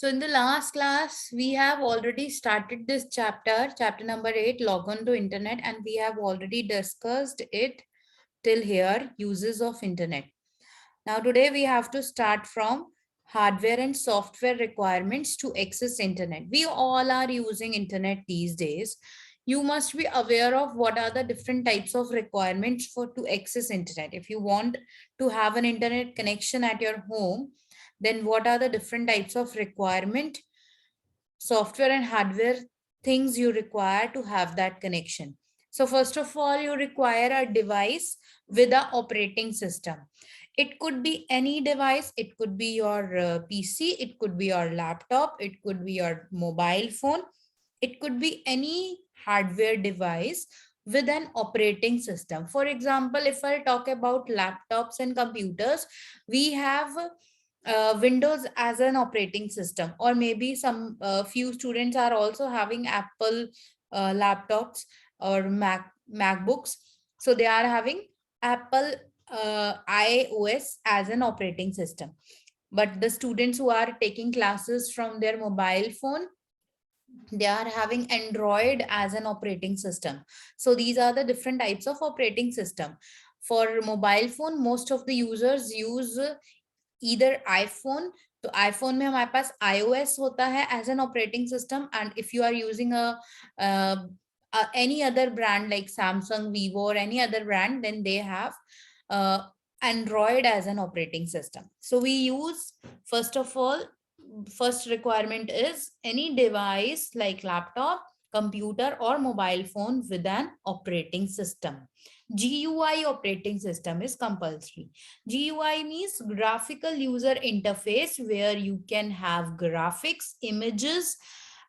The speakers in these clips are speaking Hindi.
So in the last class, we have already started this chapter number 8, log on to internet, and we have already discussed it till here, uses of internet. Now today we have to start from hardware and software requirements to access internet. We all are using internet these days. You must be aware of what are the different types of requirements for to access internet. If you want to have an internet connection at your home, then what are the different types of requirement, software and hardware things you require to have that connection? So first of all, you require a device with a operating system. It could be any device. It could be your PC, it could be your laptop, it could be your mobile phone, it could be any hardware device with an operating system. For example, if I talk about laptops and computers, we have Windows as an operating system, or maybe some few students are also having Apple laptops or MacBooks. So they are having Apple iOS as an operating system. But the students who are taking classes from their mobile phone, they are having Android as an operating system. So these are the different types of operating system. For mobile phone, most of the users use either iPhone. तो iPhone में हमारे पास iOS होता है as an operating system, and if you are using uh, any other brand like Samsung, Vivo, or any other brand, then they have uh, Android as an operating system. So we use, first of all, first requirement is any device like laptop, computer, or mobile phone with an operating system. GUI operating system is compulsory. GUI means graphical user interface, where you can have graphics, images,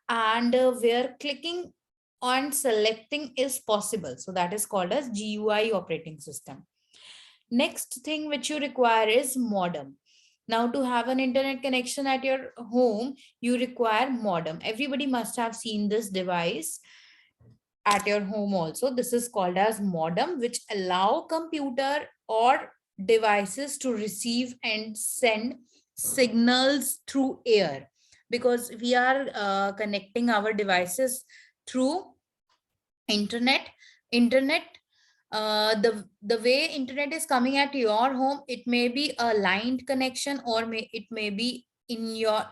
and where clicking on selecting is possible. So that is called as GUI operating system. Next thing which you require is modem. Now, to have an internet connection at your home, you require modem. Everybody must have seen this device at your home also. This is called as modem, which allow computer or devices to receive and send signals through air, because we are connecting our devices through internet. The way internet is coming at your home, it may be a lined connection, or it may be in your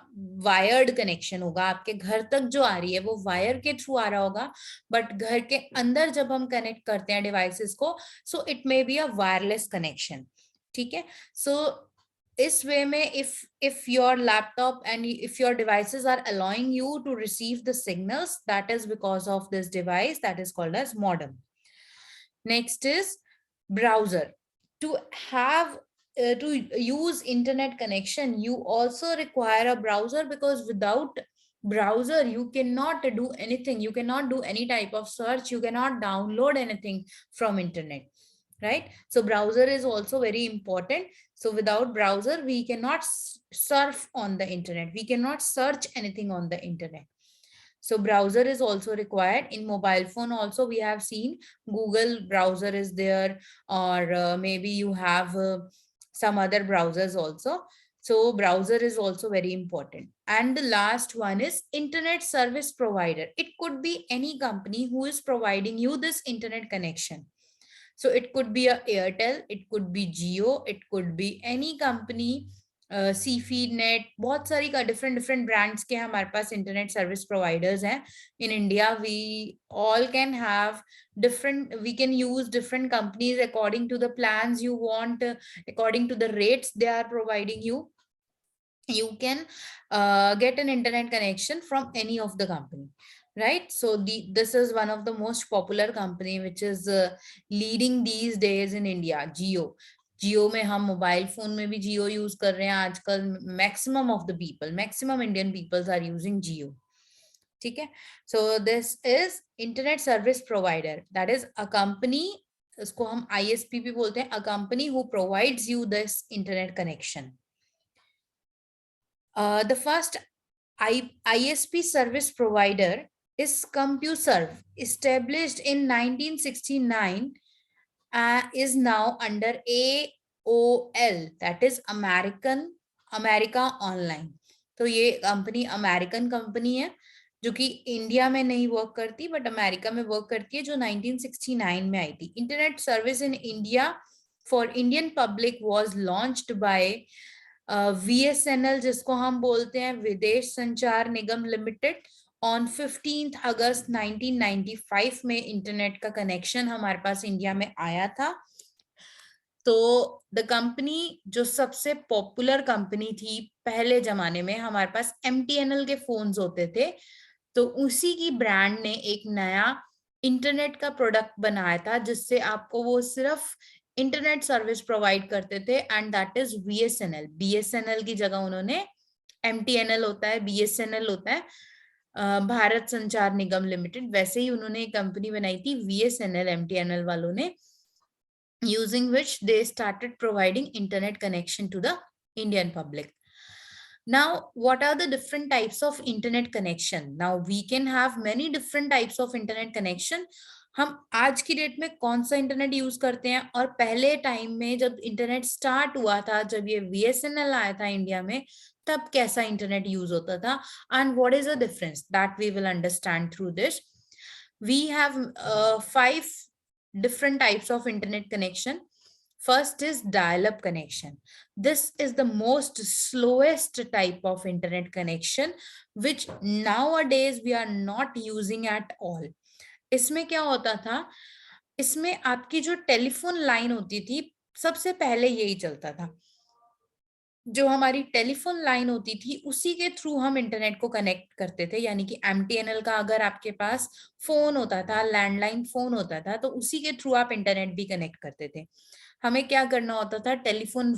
wired connection होगा. आपके घर तक जो आ रही है वो वायर के थ्रू आ रहा होगा, बट घर के अंदर जब हम कनेक्ट करते हैं डिवाइसेस को, so it may be a wireless connection. ठीक है. सो इस वे में if your laptop and if your devices are allowing you to receive the signals, that is because of this device, that is called as modem. Next is browser. To have to use internet connection, you also require a browser, because without browser you cannot do anything. You cannot do any type of search, you cannot download anything from internet, right? So browser is also very important. So without browser we cannot surf on the internet, we cannot search anything on the internet. So browser is also required. In mobile phone also we have seen Google browser is there, or maybe you have some other browsers also. So browser is also very important. And the last one is internet service provider. It could be any company who is providing you this internet connection. So it could be a Airtel, it could be Jio, it could be any company, सी फीड नेट, बहुत सारी का डिफरेंट डिफरेंट ब्रांड्स के हमारे पास इंटरनेट सर्विस प्रोवाइडर्स हैं in India. We all can have different, we can use different companies according to the plans you want, according to the rates they are providing you. You can get an internet connection from any of the company, right? So this is one of the most popular company which is leading these days in India, Jio. जियो में हम मोबाइल फोन में भी जियो यूज कर रहे हैं आजकल. Maximum of the people, maximum Indian peoples are using Jio. ठीक है. So this is internet service provider, that is a company, इसको हम आईएसपी भी बोलते हैं, a company who provides you this internet connection. The first ISP service provider is CompuServe, established in 1969, is now under AOL, that is America Online. तो ये कंपनी अमेरिकन कंपनी है जो कि इंडिया में नहीं वर्क करती बट अमेरिका में वर्क करती है, जो 1969 में आई थी। Internet service in India for Indian public was launched by VSNL, जिसको हम बोलते हैं विदेश संचार निगम लिमिटेड, ऑन 15 अगस्त 1995 में इंटरनेट का कनेक्शन हमारे पास इंडिया में आया था। तो द कंपनी जो सबसे पॉपुलर कंपनी थी पहले जमाने में, हमारे पास MTNL के फोन्स होते थे, तो उसी की ब्रांड ने एक नया इंटरनेट का प्रोडक्ट बनाया था जिससे आपको वो सिर्फ इंटरनेट सर्विस प्रोवाइड करते थे, and that is VSNL। BSNL की जगह उन्होंने, MTNL होता है, BSNL होता है, भारत संचार निगम लिमिटेड, वैसे ही उन्होंने एक कंपनी बनाई थी VSNL, MTNL वालों ने, using which they started providing internet connection to the Indian public. Now, what are the different types of internet connection? Now, we can have many different types of internet connection. हम आज की डेट में कौन सा इंटरनेट यूज करते हैं, और पहले टाइम में जब इंटरनेट स्टार्ट हुआ था, जब ये VSNL आया था इंडिया में, तब कैसा इंटरनेट यूज होता था, and what is the difference, that we will understand through this. We have 5 different types of internet connection. First is dial-up connection. This is the most slowest type of internet connection, which nowadays we are not using at all. इसमें क्या होता था, इसमें आपकी जो टेलीफोन लाइन होती थी, सबसे पहले यही चलता था। जो हमारी टेलीफोन लाइन होती थी उसी के थ्रू हम इंटरनेट को कनेक्ट करते थे, यानी कि MTNL का अगर आपके पास फोन होता था, लैंडलाइन फोन होता था, तो उसी के थ्रू आप इंटरनेट भी कनेक्ट करते थे। हमें क्या करना होता था, टेलीफोन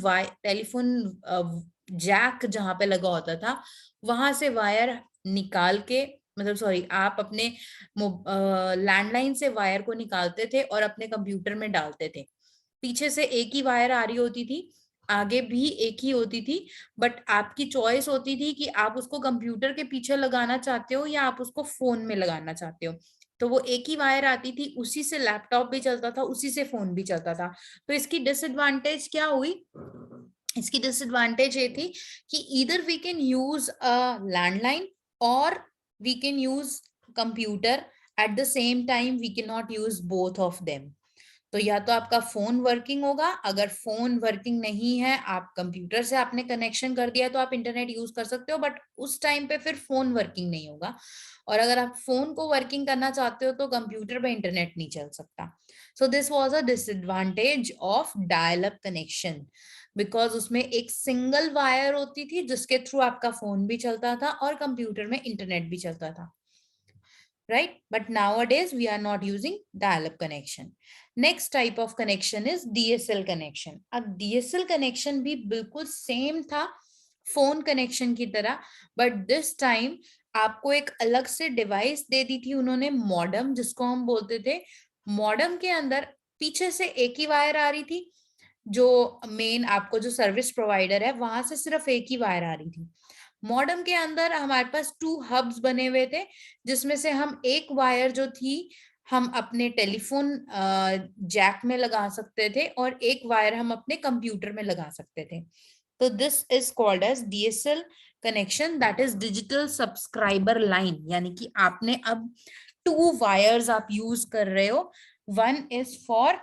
जैक जहां पे लगा होता था, वहां से वायर निकाल के, मतलब सॉरी, आप अपने लैंडलाइन से वायर को निकालते थे और अपने कंप्यूटर में डालते थे। पीछे से एक ही वायर आ रही होती थी, आगे भी एक ही होती थी, बट आपकी चॉइस होती थी कि आप उसको कंप्यूटर के पीछे लगाना चाहते हो या आप उसको फोन में लगाना चाहते हो। तो वो एक ही वायर आती थी, उसी से लैपटॉप भी चलता था, उसी से फोन भी चलता था। तो इसकी डिसएडवांटेज क्या हुई, इसकी डिसएडवांटेज ये थी कि either we can use a landline or we can use computer at the same time, we can not use both of them. तो या तो आपका फोन वर्किंग होगा, अगर फोन वर्किंग नहीं है, आप कंप्यूटर से आपने कनेक्शन कर दिया तो आप इंटरनेट यूज कर सकते हो, बट उस टाइम पे फिर फोन वर्किंग नहीं होगा, और अगर आप फोन को वर्किंग करना चाहते हो तो कंप्यूटर पे इंटरनेट नहीं चल सकता। So this was a disadvantage of dial up connection, because उसमें एक सिंगल वायर होती थी जिसके थ्रू आपका फोन भी चलता था और कंप्यूटर में इंटरनेट भी चलता था, right? But nowadays we are not using dial-up connection. Next type of connection is DSL connection. अब DSL connection भी बिल्कुल सेम था फोन कनेक्शन की तरह, बट दिस टाइम आपको एक अलग से डिवाइस दे दी थी उन्होंने, मॉडम जिसको हम बोलते थे। मॉडम के अंदर पीछे से एक ही वायर आ रही थी, जो मेन आपको जो सर्विस प्रोवाइडर है वहां से सिर्फ एक ही वायर आ रही थी। मॉडम के अंदर हमारे पास 2 हब्स बने हुए थे, जिसमें से हम एक वायर जो थी हम अपने टेलीफोन जैक में लगा सकते थे और एक वायर हम अपने कंप्यूटर में लगा सकते थे। तो this is called as DSL connection, that is digital subscriber line, यानी कि आपने अब 2 वायर्स आप यूज कर रहे हो, one is for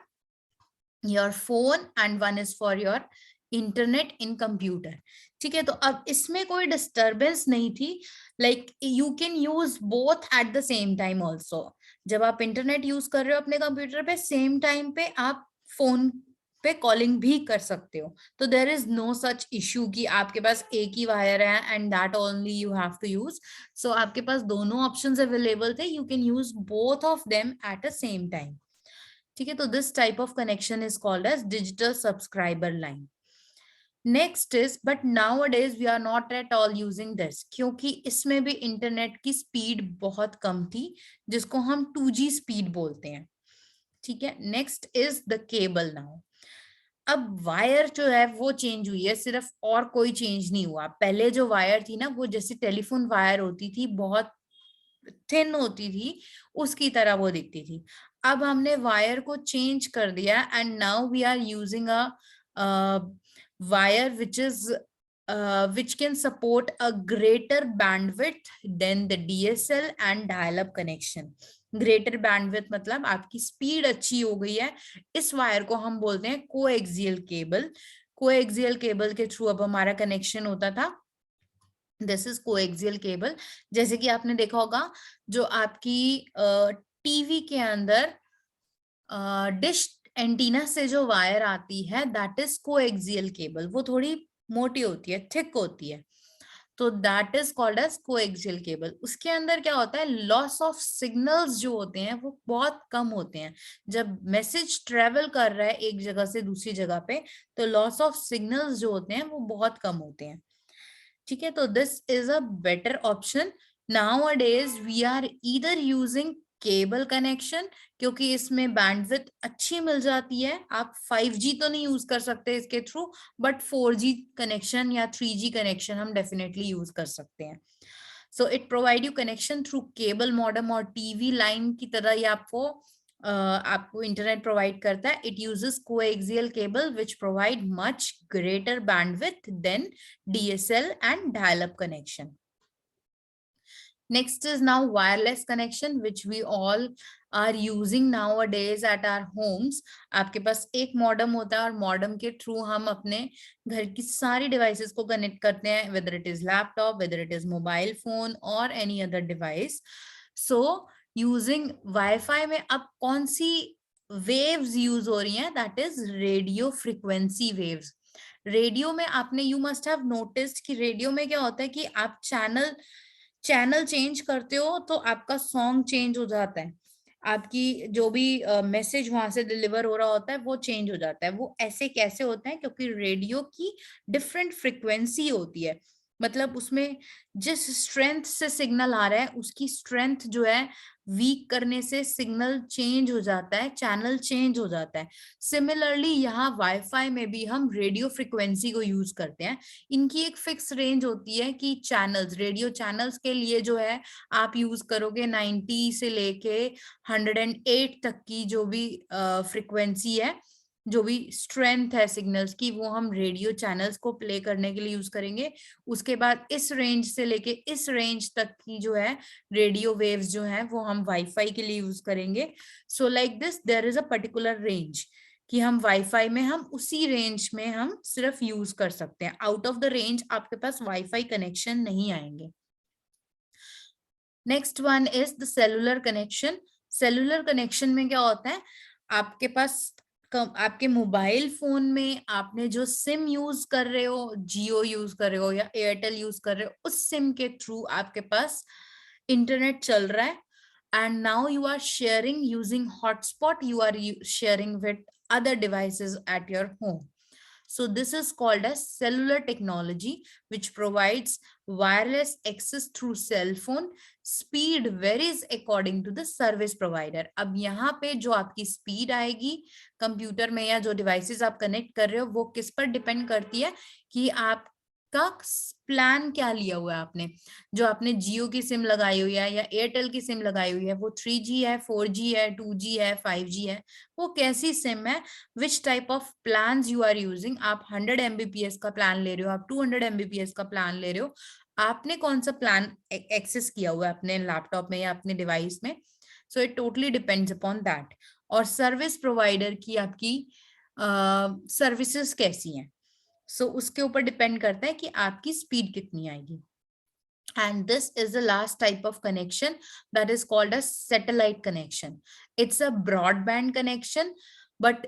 your phone and one is for your internet in computer. ठीक है, तो अब इसमें कोई डिस्टरबेंस नहीं थी, like you can use both at the same time also. जब आप इंटरनेट यूज कर रहे हो अपने कंप्यूटर पे, सेम टाइम पे आप फोन पे कॉलिंग भी कर सकते हो। तो there is no such issue कि आपके पास एक ही वायर है and that only you have to use. So आपके पास दोनों ऑप्शंस अवेलेबल थे, you can use both of them at a same time. ठीक है, तो this type of connection is called as digital subscriber line. Next is, but now days we are not at all using this, क्योंकि इसमें भी इंटरनेट की स्पीड बहुत कम थी, जिसको हम 2G स्पीड बोलते हैं। ठीक है, next is the cable. Now अब वायर जो है वो चेंज हुई है, सिर्फ, और कोई चेंज नहीं हुआ। पहले जो वायर थी ना, वो जैसे टेलीफोन वायर होती थी, बहुत थिन होती थी, उसकी तरह वो दिखती थी। अब हमने वायर को चेंज कर दिया and now we are using a wire which is which can support a greater bandwidth than the DSL and dial-up connection. Greater bandwidth मतलब आपकी स्पीड अच्छी हो गई है, इस वायर को हम बोलते हैं कोएक्सियल केबल। कोएक्सियल केबल के थ्रू अब हमारा कनेक्शन होता था, दिस इज कोएक्सियल केबल। जैसे कि आपने देखा होगा जो आपकी टीवी के अंदर डिश एंटीना से जो वायर आती है दैट इज कोएक्सियल केबल, वो थोड़ी मोटी होती है, थिक होती है, तो that is called as coaxial cable. उसके अंदर क्या होता है, लॉस ऑफ सिग्नल्स जो होते हैं वो बहुत कम होते हैं। जब मैसेज ट्रेवल कर रहा है एक जगह से दूसरी जगह पे, तो लॉस ऑफ सिग्नल्स जो होते हैं वो बहुत कम होते हैं। ठीक है, तो this is a better option. Nowadays we are either using cable connection, क्योंकि इसमें बैंडविड्थ अच्छी मिल जाती है। आप 5G तो नहीं यूज कर सकते इसके थ्रू, बट 4G कनेक्शन या 3G कनेक्शन हम डेफिनेटली यूज कर सकते हैं। So it provide you connection through cable modem और टीवी लाइन की तरह ही आपको इंटरनेट प्रोवाइड करता है। It uses coaxial cable which provide much greater bandwidth than DSL and dial-up connection. Next is now wireless connection, which we all are using nowadays at our homes. आपके पास एक मॉडेम होता है और मॉडेम के थ्रू हम अपने घर की सारी डिवाइसेस को कनेक्ट करते हैं, whether it is laptop, whether it is mobile phone or any other device. So using Wi-Fi में अब कौन सी waves यूज हो रही हैं, that is radio frequency waves. Radio में आपने यू मस्ट हैव नोटिस्ड कि रेडियो में क्या होता है कि आप चैनल चेंज करते हो तो आपका सॉन्ग चेंज हो जाता है, आपकी जो भी मैसेज वहां से डिलीवर हो रहा होता है वो चेंज हो जाता है। वो ऐसे कैसे होता है, क्योंकि रेडियो की डिफरेंट फ्रिक्वेंसी होती है, मतलब उसमें जिस स्ट्रेंथ से सिग्नल आ रहा है उसकी स्ट्रेंथ जो है वीक करने से सिग्नल चेंज हो जाता है, चैनल चेंज हो जाता है। सिमिलरली यहाँ वाईफाई में भी हम रेडियो फ्रिक्वेंसी को यूज करते हैं। इनकी एक फिक्स रेंज होती है कि चैनल्स, रेडियो चैनल्स के लिए जो है आप यूज करोगे 90 से लेके 108 तक की जो भी फ्रिक्वेंसी है, जो भी स्ट्रेंथ है सिग्नल्स की, वो हम रेडियो चैनल्स को प्ले करने के लिए यूज करेंगे। उसके बाद इस रेंज से लेके इस रेंज तक की जो है रेडियो वेव्स जो है वो हम वाईफाई के लिए यूज करेंगे। So like this there is a particular range कि हम वाईफाई में हम उसी रेंज में हम सिर्फ यूज कर सकते हैं, आउट ऑफ द रेंज आपके पास वाईफाई कनेक्शन नहीं आएंगे। Next one is the cellular connection. Cellular connection में क्या होता है, आपके पास आपके मोबाइल फोन में आपने जो सिम यूज कर रहे हो, जियो यूज कर रहे हो या एयरटेल यूज कर रहे हो, उस सिम के थ्रू आपके पास इंटरनेट चल रहा है, and now you are sharing using hotspot, you are sharing with other devices at your home. So this is called as cellular technology, which provides wireless access through cell phone. Speed varies according to the service provider. अब यहाँ पे जो आपकी स्पीड आएगी कंप्यूटर में या जो डिवाइसेस आप कनेक्ट कर रहे हो वो किस पर डिपेंड करती है कि आप का प्लान क्या लिया हुआ है आपने। जो आपने जियो की सिम लगाई हुई है या एयरटेल की सिम लगाई हुई है, वो 3G है, 4G है, 2G है, 5G है, वो कैसी सिम है, which type of plan you are using. आप 100 MBPS का प्लान ले रहे हो, आप 200 MBPS का प्लान ले रहे हो, आपने कौन सा प्लान एक्सेस किया हुआ है अपने लैपटॉप में या अपने डिवाइस में। So it totally depends upon that. और सर्विस प्रोवाइडर की आपकी सर्विसेज कैसी हैं, सो उसके ऊपर डिपेंड करता है कि आपकी स्पीड कितनी आएगी। And this is the last type of connection that is called a satellite connection. It's a broadband connection, but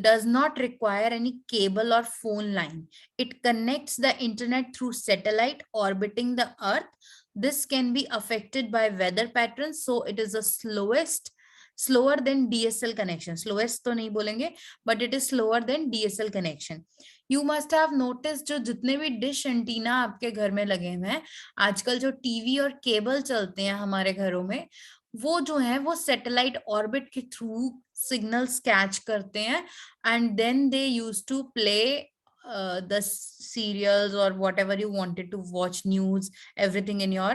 does not require any cable or phone line. It connects the internet through satellite orbiting the earth. This can be affected by weather patterns, so it is the slower than DSL connection. Slowest तो नहीं बोलेंगे, but it is slower than DSL connection. You must have noticed जो जितने भी डिश एंटीना आपके घर में लगे हुए हैं, आजकल जो टीवी और केबल चलते हैं हमारे घरों में, वो जो है वो सैटेलाइट ऑर्बिट के थ्रू सिग्नल्स कैच करते हैं, and then they use to play the serials or whatever you wanted to watch, news, everything in your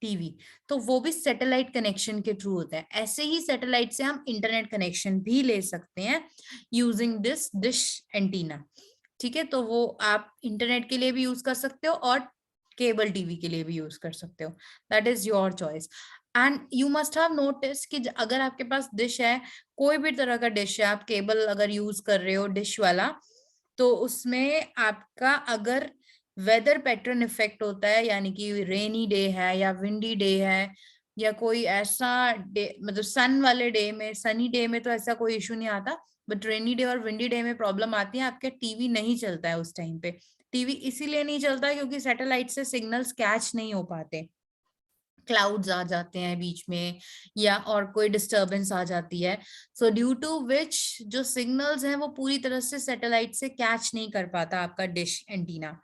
TV. तो वो भी सैटेलाइट कनेक्शन के थ्रू होता है। ऐसे ही सैटेलाइट से हम इंटरनेट कनेक्शन भी ले सकते हैं यूजिंग दिस डिश एंटीना। ठीक है, तो वो आप इंटरनेट के लिए भी यूज कर सकते हो और केबल टीवी के लिए भी यूज कर सकते हो, that is your choice. And you must have notice कि अगर आपके पास डिश है, कोई भी तरह का डिश है, आप केबल अगर यूज कर रहे हो डिश वाला, तो उसमें आपका अगर वेदर पैटर्न इफेक्ट होता है, यानी कि रेनी डे है या विंडी डे है या कोई ऐसा डे, मतलब सन वाले डे में, सनी डे में तो ऐसा कोई इशू नहीं आता, बट रेनी डे और विंडी डे में प्रॉब्लम आती है, आपका टीवी नहीं चलता है उस टाइम पे। टीवी इसीलिए नहीं चलता क्योंकि सैटेलाइट से सिग्नल्स कैच नहीं हो पाते, क्लाउड्स आ जाते हैं बीच में या और कोई डिस्टरबेंस आ जाती है, सो ड्यू टू विच जो सिग्नल्स हैं वो पूरी तरह से सैटेलाइट से कैच नहीं कर पाता आपका डिश एंटीना,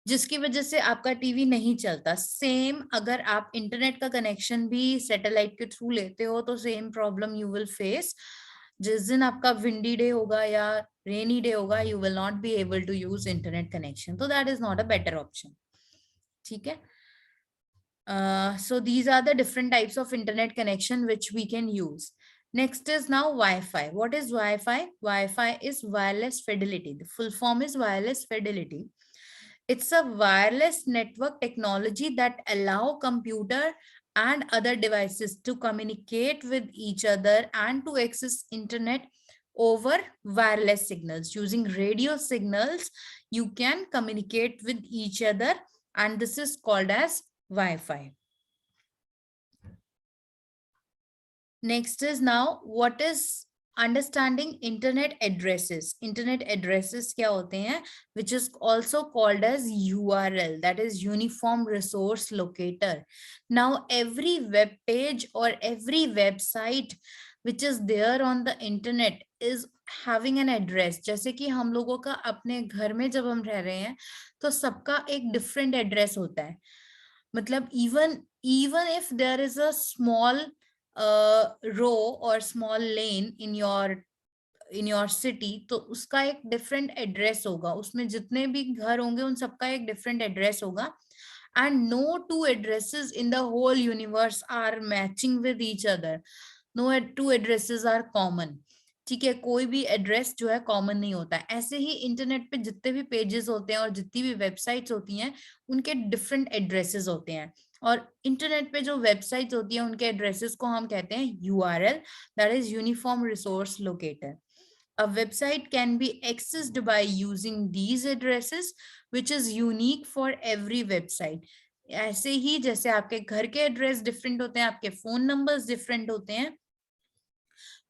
जिसकी वजह से आपका टीवी नहीं चलता। सेम अगर आप इंटरनेट का कनेक्शन भी सैटेलाइट के थ्रू लेते हो तो same problem you will face. जिस दिन आपका विंडी डे होगा या रेनी डे होगा, you will not be able to use internet connection, तो that is not a better option. ठीक है, so these are the different types of internet connection which we can use. Next is now Wi-Fi. What is Wi-Fi? Wi-Fi is wireless fidelity. The full form is wireless fidelity. It's a wireless network technology that allow computer and other devices to communicate with each other and to access internet over wireless signals. Using radio signals, you can communicate with each other, and this is called as Wi-Fi. Next is now what is understanding internet addresses. Internet addresses क्या होते हैं? Which is also called as URL, that is Uniform Resource Locator. Now every web page or every website which is there on the internet is having an address. जैसे कि हम लोगों का अपने घर में जब हम रह रहे हैं तो सबका एक different address होता है, मतलब even if there is a small row or small lane in your city, तो उसका एक different address होगा, उसमें जितने भी घर होंगे उन सबका एक different address होगा, and no two addresses in the whole universe are matching with each other. No two addresses are common. ठीक है, कोई भी एड्रेस जो है कॉमन नहीं होता है। ऐसे ही इंटरनेट पे जितने भी पेजेस होते हैं और जितनी भी वेबसाइट्स होती हैं उनके डिफरेंट एड्रेसेस होते हैं, और इंटरनेट पे जो वेबसाइट्स होती हैं उनके एड्रेसेस को हम कहते हैं URL, that is uniform resource locator. A website can be accessed by using these addresses, which is unique for every website. ऐसे ही जैसे आपके घर के एड्रेस डिफरेंट होते हैं, आपके फोन नंबर्स डिफरेंट होते हैं,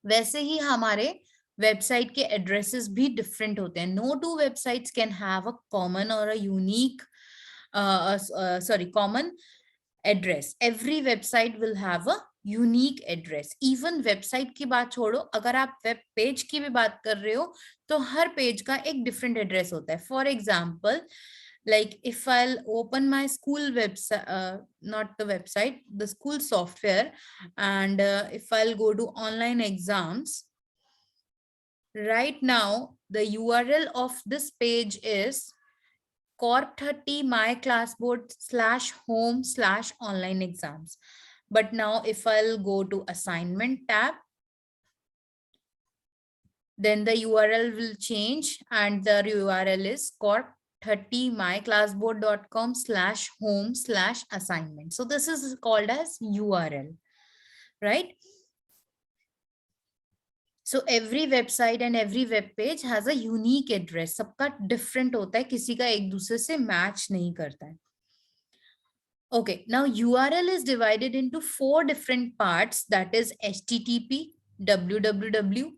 वैसे ही हमारे वेबसाइट के एड्रेसेस भी डिफरेंट होते हैं। No two websites can have a common or a unique common address. Every website will have a unique address. Even website की बात छोड़ो, अगर आप वेब पेज की भी बात कर रहे हो तो हर पेज का एक डिफरेंट एड्रेस होता है। For example, like if I'll open my school website, not the website, the school software, and if I'll go to online exams, right now the URL of this page is corp30 myclassboard/home/online exams. But now if I'll go to assignment tab, then the URL will change and the URL is corp30 myclassboard.com/home/assignment. So this is called as URL, right? So every website and every web page has a unique address. सबका different होता है, किसी का एक दूसरे से match नहीं करता है. Okay, now URL is divided into 4 different parts, that is HTTP, www,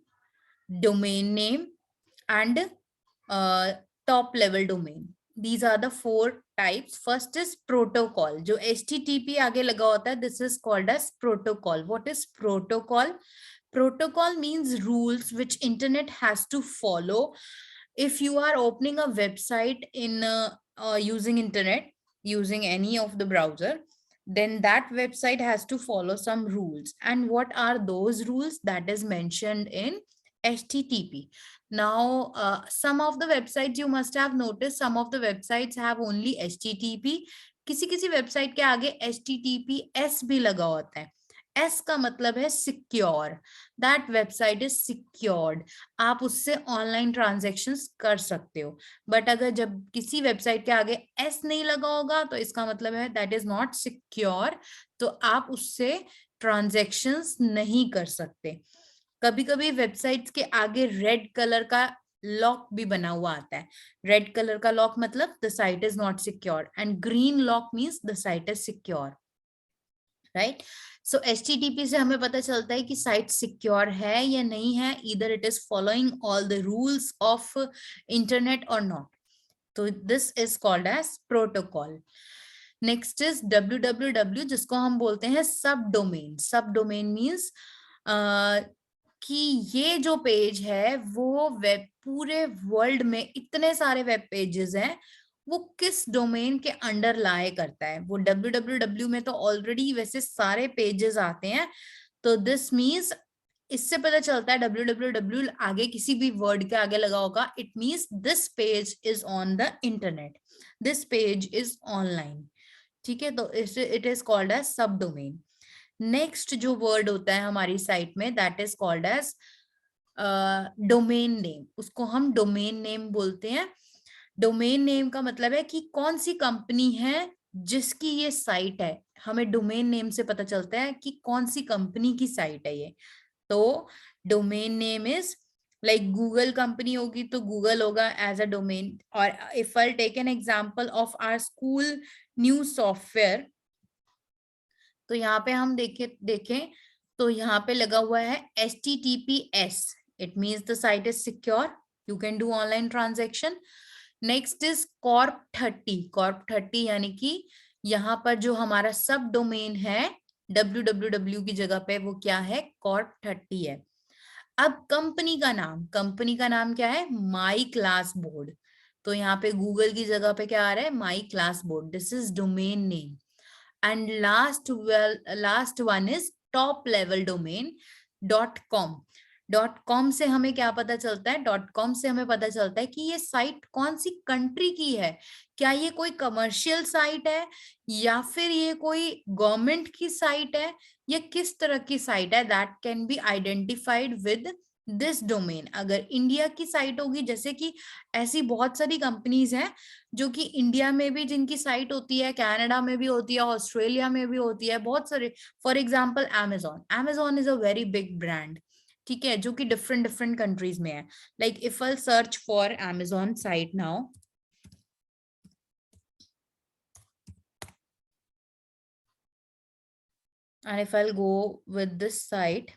domain name, and top level domain. These are the 4 types. First is protocol. जो HTTP आगे लगा होता है, this is called as protocol. What is protocol? Protocol means rules which internet has to follow. If you are opening a website in using internet, using any of the browser, then that website has to follow some rules. And what are those rules? That is mentioned in HTTP. Now, some of the websites you must have noticed, some of the websites have only HTTP. किसी किसी वेबसाइट के आगे HTTPS भी लगा होता है. एस का मतलब है secure, that website is secured, आप उससे ऑनलाइन ट्रांजेक्शन्स कर सकते हो। बट अगर जब किसी वेबसाइट के आगे एस नहीं लगा होगा तो इसका मतलब है दैट इज नॉट सिक्योर, तो आप उससे ट्रांजेक्शन्स नहीं कर सकते। कभी कभी वेबसाइट्स के आगे रेड कलर का लॉक भी बना हुआ आता है। रेड कलर का लॉक मतलब the site is not secure, and green lock means the site is secure, right. So HTTP से हमें पता चलता है कि साइट सिक्योर है या नहीं है, इधर it is following all the rules of internet और नॉट। तो this is called as protocol. Next is www, जिसको हम बोलते हैं सब डोमेन। सब डोमेन मीन्स कि ये जो पेज है वो वेब, पूरे वर्ल्ड में इतने सारे वेब पेजेस हैं, वो किस डोमेन के अंडर लाए करता है। वो www में तो ऑलरेडी वैसे सारे पेजेस आते हैं, तो दिस मीन्स, इससे पता चलता है www आगे किसी भी वर्ड के आगे लगा होगा, it means this page is on the internet, this page is online. ठीक है, तो it is called as subdomain. Next जो वर्ड होता है हमारी साइट में, that is called as domain name. उसको हम डोमेन नेम बोलते हैं। डोमेन नेम का मतलब है कि कौन सी कंपनी है जिसकी ये साइट है, हमें डोमेन नेम से पता चलता है कि कौन सी कंपनी की साइट है ये। तो domain name is like Google company होगी तो गूगल होगा एज अ डोमेन। और if I take an example of our school new software, तो यहाँ पे हम देखें तो यहाँ पे लगा हुआ है HTTPS, it means the site is secure, you can do online transaction. Next is Corp30। Corp30 यानी कि यहाँ पर जो हमारा सब डोमेन है www की जगह पे वो क्या है, Corp30 है। अब कंपनी का नाम क्या है, माई क्लास बोर्ड। तो यहाँ पे गूगल की जगह पे क्या आ रहा है, my class board, this is domain name. And last one is top level domain .com। .com से हमें क्या पता चलता है, .com से हमें पता चलता है कि ये साइट कौन सी कंट्री की है, क्या ये कोई कमर्शियल साइट है या फिर ये कोई गवर्नमेंट की साइट है, ये किस तरह की साइट है, that can be identified with this domain. अगर इंडिया की साइट होगी, जैसे कि ऐसी बहुत सारी कंपनीज हैं जो कि इंडिया में भी जिनकी साइट होती है, कनाडा में भी होती है, ऑस्ट्रेलिया में भी होती है, बहुत सारे। For example Amazon, Amazon is a very big brand, ठीक है, जो कि डिफरेंट डिफरेंट कंट्रीज में है। Like if I search for Amazon site now, and if I'll go with this site,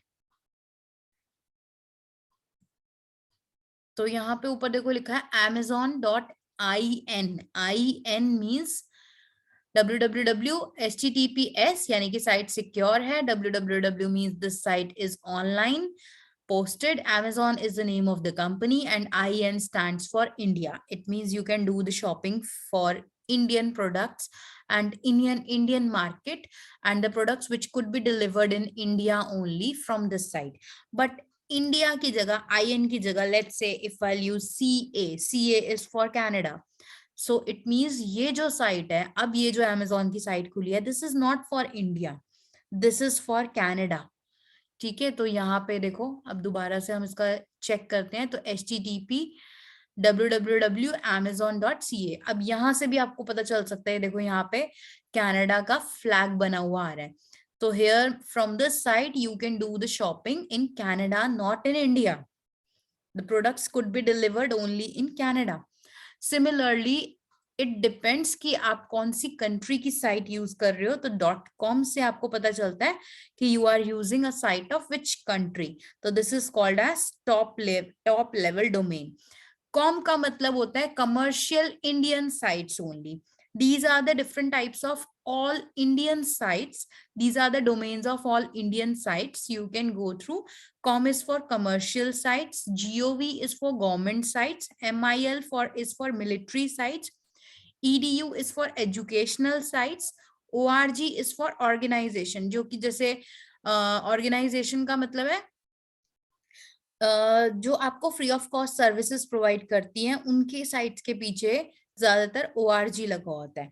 तो यहाँ पे ऊपर देखो लिखा है amazon.in। in means www HTTPS यानी कि साइट सिक्योर है, www means this site is online posted, Amazon is the name of the company, and IN stands for India. It means you can do the shopping for Indian products and Indian market, and the products which could be delivered in India only from this site. But India की जगह, IN की जगह, let's say if I'll use CA is for Canada. So it means ये जो साइट है, अब ये जो अमेजोन की साइट खुली है, this is not for India, this is for Canada. ठीक है, तो यहाँ पे देखो, अब दोबारा से हम इसका चेक करते हैं, तो HTTP www.amazon.ca। अब यहाँ से भी आपको पता चल सकता है, देखो यहाँ पे कनाडा का फ्लैग बना हुआ आ रहा है। तो here from this site you can do the shopping in Canada, not in India. The products could be delivered only in Canada. Similarly it depends कि आप कौन सी कंट्री की साइट यूज कर रहे हो, तो .com से आपको पता चलता है कि you are using a site of which country, तो this is called as top level domain. Com का मतलब होता है commercial Indian sites only. These are the different types of all Indian sites. These are the domains of all Indian sites you can go through. Com is for commercial sites, GOV is for government sites, MIL is for military sites, EDU is for educational sites, ORG is for organization, जो कि जैसे ऑर्गेनाइजेशन का मतलब है जो आपको free of cost services provide करती हैं, उनके साइट्स के पीछे ज्यादातर ORG लगा होता है।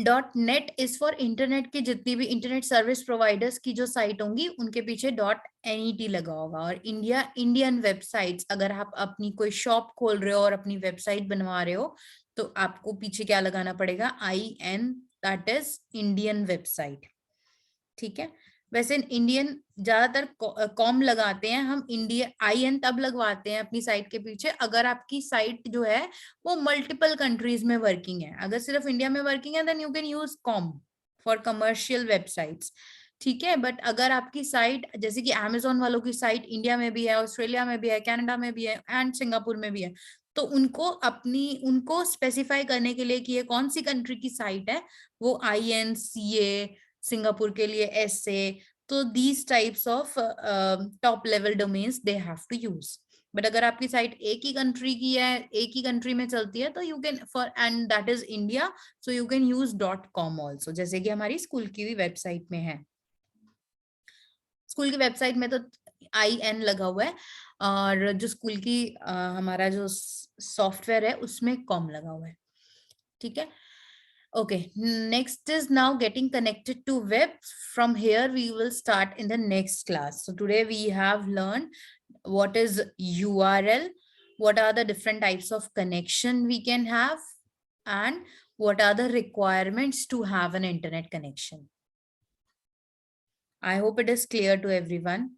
.net इज फॉर इंटरनेट की जितनी भी इंटरनेट सर्विस प्रोवाइडर्स की जो साइट होंगी उनके पीछे .net लगा होगा। और इंडियन वेबसाइट्स, अगर आप अपनी कोई शॉप खोल रहे हो और अपनी वेबसाइट बनवा रहे हो तो आपको पीछे क्या लगाना पड़ेगा, IN, that is Indian website. ठीक है, वैसे इंडियन ज्यादातर कॉम लगाते हैं हम, इंडिया IN तब लगवाते हैं अपनी साइट के पीछे अगर आपकी साइट जो है वो मल्टीपल कंट्रीज में वर्किंग है। अगर सिर्फ इंडिया में वर्किंग है then you can use com for commercial websites. ठीक है, बट अगर आपकी साइट जैसे कि अमेजोन वालों की साइट इंडिया में भी है, ऑस्ट्रेलिया में भी है, कनाडा में भी है एंड सिंगापुर में भी है, तो उनको स्पेसिफाई करने के लिए कि ये कौन सी कंट्री की साइट है, वो INCA, सिंगापुर के लिए SA, तो these types of top level domains they have to use. But अगर आपकी साइट एक ही कंट्री की है, एक ही कंट्री में चलती है, तो you can for and that is India, so you can use .com also, जैसे कि हमारी स्कूल की भी वेबसाइट में है। स्कूल की वेबसाइट में तो IN लगा हुआ है, और जो स्कूल की हमारा जो सॉफ्टवेयर है उसमें कॉम लगा हुआ है। ठीक है, okay, next is now getting connected to web. From here we will start in the next class. So today we have learned what is URL, what are the different types of connection we can have, and what are the requirements to have an internet connection. I hope it is clear to everyone.